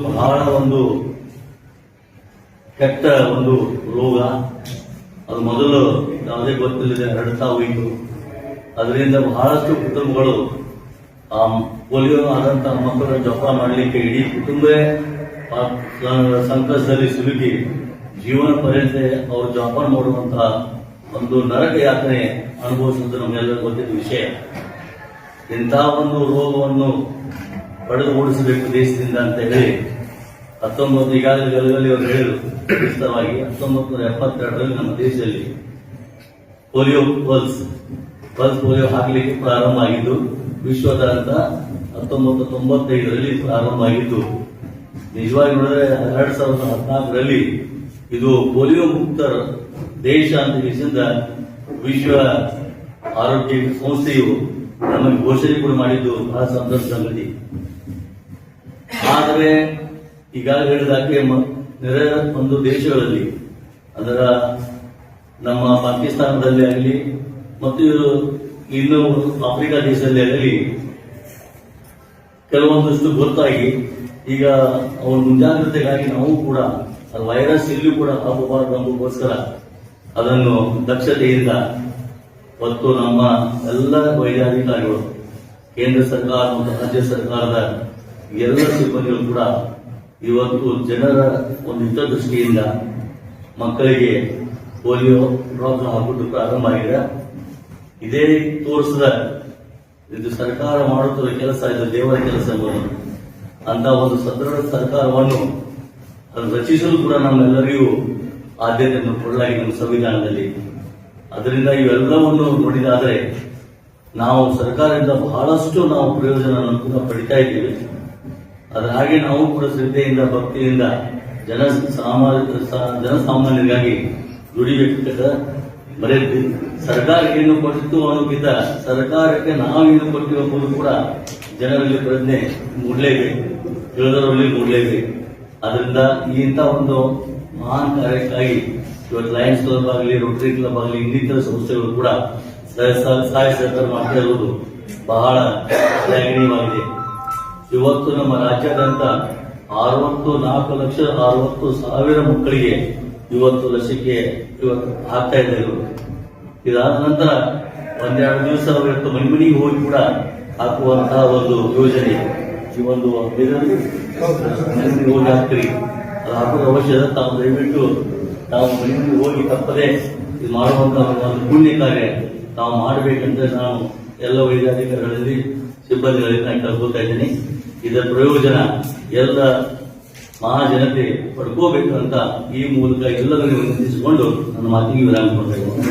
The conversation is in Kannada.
ಬಹಳ ಒಂದು ಕೆಟ್ಟ ಒಂದು ರೋಗ. ಅದು ಮೊದಲು ಯಾವುದೇ ಗೊತ್ತಿಲ್ಲದೆ ಹರಡ್ತಾ ಹೋಯಿತು. ಅದರಿಂದ ಬಹಳಷ್ಟು ಕುಟುಂಬಗಳು ಆ ಪೋಲಿಯೋ ಆದಂತಹ ಮಕ್ಕಳ ಜೋಪಾನ ಮಾಡಲಿಕ್ಕೆ ಇಡೀ ಕುಟುಂಬವೇ ಸಂಕಷ್ಟದಲ್ಲಿ ಸಿಲುಕಿ ಜೀವನ ಪರ್ಯಂತ ಅವರು ಜೋಪಾನ ಮಾಡುವಂತಹ ಒಂದು ನರಕ ಯಾತನೆ ಅನುಭವಿಸುವುದು ನಮ್ಮೆಲ್ಲರಿಗೂ ಗೊತ್ತಿದ್ದ ವಿಷಯ. ಇಂತಹ ಒಂದು ರೋಗವನ್ನು ಪಡೆದು ಓಡಿಸಬೇಕು ದೇಶದಿಂದ ಅಂತ ಹೇಳಿ 19 ಈಗಾಗಲೇ ಗಲಗಲಿ ಅವರು ಹೇಳಿದರು. ವಿಸ್ತರವಾಗಿ 1972ರಲ್ಲಿ ನಮ್ಮ ದೇಶದಲ್ಲಿ ಪೋಲಿಯೋ ಪಲ್ಸ್ ಪೋಲಿಯೋ ಹಾಕಲಿಕ್ಕೆ ಪ್ರಾರಂಭ ಆಗಿದ್ದು, ವಿಶ್ವದಾದ್ಯಂತ 1995ರಲ್ಲಿ ಪ್ರಾರಂಭ ಆಗಿದ್ದು. ನಿಜವಾಗಿ ನೋಡಿದ್ರೆ 2014ರಲ್ಲಿ ಇದು ಪೋಲಿಯೋ ಮುಕ್ತ ದೇಶ ಅಂತ ಹೇಳಿದ ವಿಶ್ವ ಆರೋಗ್ಯ ಸಂಸ್ಥೆಯು ನಮಗೆ ಘೋಷಣೆ ಕೂಡ ಮಾಡಿದ್ದು ಬಹಳ ಸಂತೋಷ ಸಂಗತಿ. ಆದರೆ ಈಗಾಗಲೇ ಹೇಳಿದಾಗೆ ನೆರೆ ಒಂದು ದೇಶಗಳಲ್ಲಿ, ಅದರ ನಮ್ಮ ಪಾಕಿಸ್ತಾನದಲ್ಲಿ ಆಗಲಿ ಮತ್ತು ಇನ್ನು ಆಫ್ರಿಕಾ ದೇಶದಲ್ಲಿ ಆಗಲಿ ಕೆಲವೊಂದಷ್ಟು ಗೊತ್ತಾಗಿ ಈಗ ಅವರ ಮುಂಜಾಗ್ರತೆಗಾಗಿ ನಾವು ಕೂಡ ವೈರಸ್ ಇಲ್ಲೂ ಕೂಡ ಹಬ್ಬಬಾರದು ಎಂಬುದಕ್ಕೋಸ್ಕರ ಅದನ್ನು ದಕ್ಷತೆಯಿಂದ ಮತ್ತು ನಮ್ಮ ಎಲ್ಲ ವೈದ್ಯಾಧಿಕಾರಿಗಳು, ಕೇಂದ್ರ ಸರ್ಕಾರ ಮತ್ತು ರಾಜ್ಯ ಸರ್ಕಾರದ ಎಲ್ಲ ಸಿಬ್ಬಂದಿಗಳು ಕೂಡ ಇವತ್ತು ಜನರ ಒಂದು ಹಿತದೃಷ್ಟಿಯಿಂದ ಮಕ್ಕಳಿಗೆ ಪೋಲಿಯೋ ಡ್ರಾಪ್ ಹಾಕುವುದು ಪ್ರಾರಂಭ ಆಗಿದೆ. ಇದೇ ತೋರಿಸಿದ ಇದು ಸರ್ಕಾರ ಮಾಡುತ್ತಿರುವ ಕೆಲಸ, ಇದು ದೇವರ ಕೆಲಸ ಅಂತ ಒಂದು ಸದೃಢ ಸರ್ಕಾರವನ್ನು ರಚಿಸಲು ಕೂಡ ನಮ್ಮೆಲ್ಲರಿಗೂ ಆದ್ಯತೆಯನ್ನು ಕೊಡಲಾಗಿದೆ ನಮ್ಮ ಸಂವಿಧಾನದಲ್ಲಿ. ಅದರಿಂದ ಇವೆಲ್ಲವನ್ನು ನೋಡಿದಾದರೆ ನಾವು ಸರ್ಕಾರದಿಂದ ಬಹಳಷ್ಟು ನಾವು ಪ್ರಯೋಜನ ಕೂಡ ಪಡಿತಾ ಇದ್ದೀವಿ. ಅದರ ಹಾಗೆ ನಾವು ಕೂಡ ಶ್ರದ್ಧೆಯಿಂದ ಭಕ್ತಿಯಿಂದ ಜನಸಾಮಾನ್ಯರಿಗಾಗಿ ದುಡಿಬೇಕಿದ್ದ ಬರೀ ಸರ್ಕಾರ ಏನು ಕೊಟ್ಟಿತ್ತು ಅನ್ನೋಕ್ಕಿಂತ ಸರ್ಕಾರಕ್ಕೆ ನಾವೇನು ಕೊಟ್ಟಿವಿ ಎಂಬುದು ಕೂಡ ಜನರಲ್ಲಿ ಪ್ರಜ್ಞೆ ಮೂಡಲೇಬೇಕು, ತಿಳಿದವರಲ್ಲಿ ಮೂಡಲೇಬೇಕು. ಅದರಿಂದ ಇಂಥ ಒಂದು ಮಹಾನ್ ಕಾರ್ಯಕ್ಕಾಗಿ ಇವತ್ತು ಲಯನ್ಸ್ ಕ್ಲಬ್ ಆಗಲಿ, ರೋಟರಿ ಕ್ಲಬ್ ಆಗಲಿ, ಇನ್ನಿತರ ಸಂಸ್ಥೆಗಳು ಕೂಡ ಸಹಾಯ ಸಹಕಾರ ಮಾಡ್ತಾ ಇರುವುದು ಬಹಳ ಶ್ಲಾಘನೀಯವಾಗಿದೆ. ಇವತ್ತು ನಮ್ಮ ರಾಜ್ಯಾದ್ಯಂತ 64,60,000 ಮಕ್ಕಳಿಗೆ ಇವತ್ತು ಲಸಿಕೆ ಆಗ್ತಾ ಇದೆ. ಇದಾದ ನಂತರ ಒಂದೆರಡು ದಿವಸ ಇವತ್ತು ಮನೆಗೆ ಹೋಗಿ ಕೂಡ ಹಾಕುವಂತಹ ಒಂದು ಯೋಜನೆ, ಈ ಒಂದು ಹೋಗಿ ಹಾಕ್ತೀರಿ, ಅದು ಹಾಕುವ ಅವಶ್ಯಕತೆ ತಾವು ದಯವಿಟ್ಟು ನಾವು ಮನೆಗೆ ಹೋಗಿ ತಪ್ಪದೆ ಇದು ಮಾಡುವಂತಹ ಒಂದು ಪುಣ್ಯ ಕಾರ್ಯ ನಾವು ಮಾಡಬೇಕಂತ ನಾನು ಎಲ್ಲ ವೈದ್ಯಾಧಿಕಾರಿಗಳಲ್ಲಿ ಸಿಬ್ಬಂದಿಗಳಲ್ಲಿ ನಾನು ಕೇಳ್ಕೊತಾ ಇದ್ದೀನಿ. ಇದರ ಪ್ರಯೋಜನ ಎಲ್ಲ ಮಹಾಜನತೆ ಪಡ್ಕೋಬೇಕು ಅಂತ ಈ ಮೂಲಕ ಎಲ್ಲರನ್ನು ವಿನಂತಿಸಿಕೊಂಡು ನನ್ನ ಮಾತಿಗೆ ವಿರಾಮ ಕೊಡ್ತಾ ಇದ್ದೀನಿ.